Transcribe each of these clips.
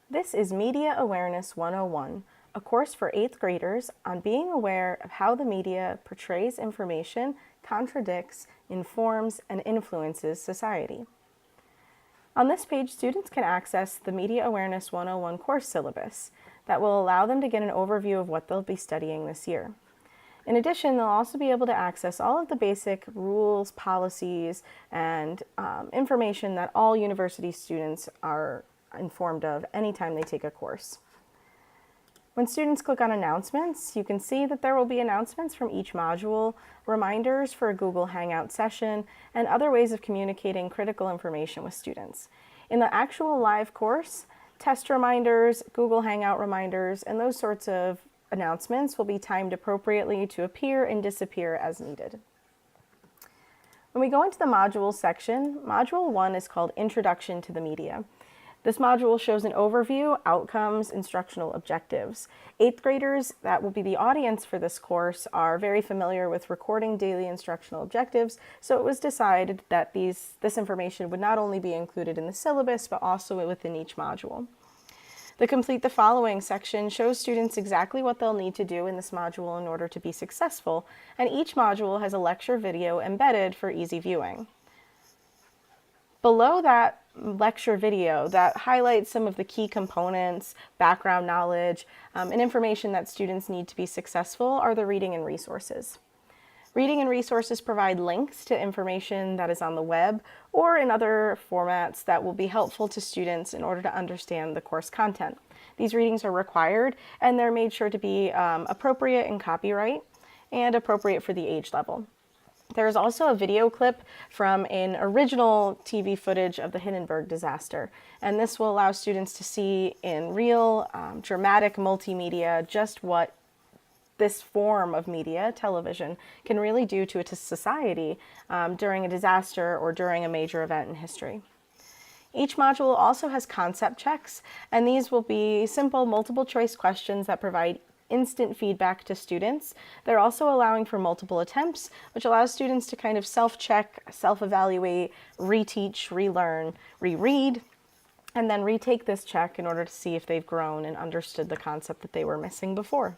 This is Media Awareness 101, a course for 8th graders on being aware of how the media portrays information, contradicts, informs, and influences society. On this page, students can access the Media Awareness 101 course syllabus that will allow them to get an overview of what they'll be studying this year. In addition, they'll also be able to access all of the basic rules, policies, and information that all university students are informed of anytime they take a course. When students click on announcements, you can see that there will be announcements from each module, reminders for a Google Hangout session, and other ways of communicating critical information with students. In the actual live course, test reminders, Google Hangout reminders, and those sorts of announcements will be timed appropriately to appear and disappear as needed. When we go into the module section, Module 1 is called Introduction to the Media. This module shows an overview, outcomes, instructional objectives. 8th graders, that will be the audience for this course, are very familiar with recording daily instructional objectives, so it was decided that this information would not only be included in the syllabus, but also within each module. The Complete the Following section shows students exactly what they'll need to do in this module in order to be successful, and each module has a lecture video embedded for easy viewing. Below that lecture video that highlights some of the key components, background knowledge, and information that students need to be successful are the reading and resources. Reading and resources provide links to information that is on the web or in other formats that will be helpful to students in order to understand the course content. These readings are required and they're made sure to be appropriate in copyright and appropriate for the age level. There is also a video clip from an original TV footage of the Hindenburg disaster, and this will allow students to see in real, dramatic multimedia just what this form of media, television, can really do to a society during a disaster or during a major event in history. Each module also has concept checks, and these will be simple multiple choice questions that provide instant feedback to students. They're also allowing for multiple attempts, which allows students to kind of self-check, self-evaluate, reteach, relearn, reread, and then retake this check in order to see if they've grown and understood the concept that they were missing before.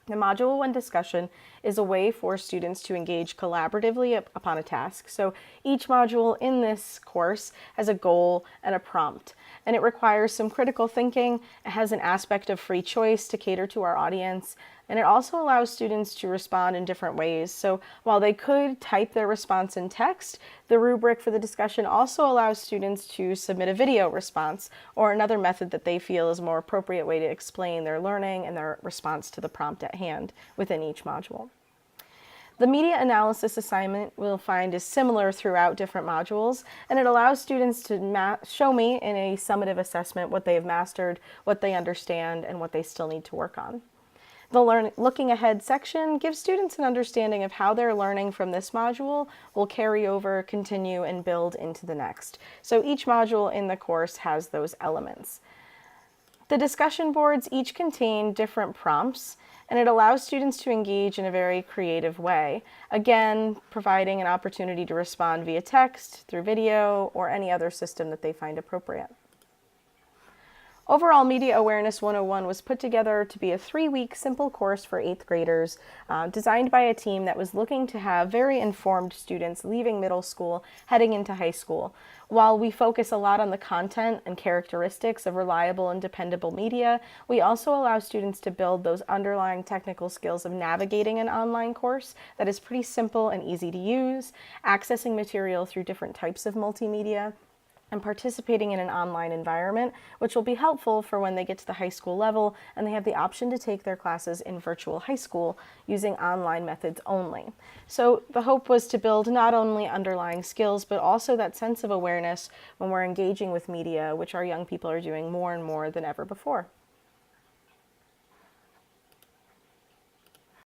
The Module 1 discussion is a way for students to engage collaboratively upon a task. So each module in this course has a goal and a prompt, and it requires some critical thinking. It has an aspect of free choice to cater to our audience, and it also allows students to respond in different ways. So while they could type their response in text, the rubric for the discussion also allows students to submit a video response or another method that they feel is a more appropriate way to explain their learning and their response to the prompt at hand within each module. The media analysis assignment we'll find is similar throughout different modules, and it allows students to show me in a summative assessment what they have mastered, what they understand, and what they still need to work on. The Looking Ahead section gives students an understanding of how their learning from this module will carry over, continue, and build into the next. So each module in the course has those elements. The discussion boards each contain different prompts, and it allows students to engage in a very creative way, again, providing an opportunity to respond via text, through video, or any other system that they find appropriate. Overall, Media Awareness 101 was put together to be a 3-week simple course for 8th graders, designed by a team that was looking to have very informed students leaving middle school, heading into high school. While we focus a lot on the content and characteristics of reliable and dependable media, we also allow students to build those underlying technical skills of navigating an online course that is pretty simple and easy to use, accessing material through different types of multimedia, and participating in an online environment, which will be helpful for when they get to the high school level and they have the option to take their classes in virtual high school using online methods only. So the hope was to build not only underlying skills, but also that sense of awareness when we're engaging with media, which our young people are doing more and more than ever before.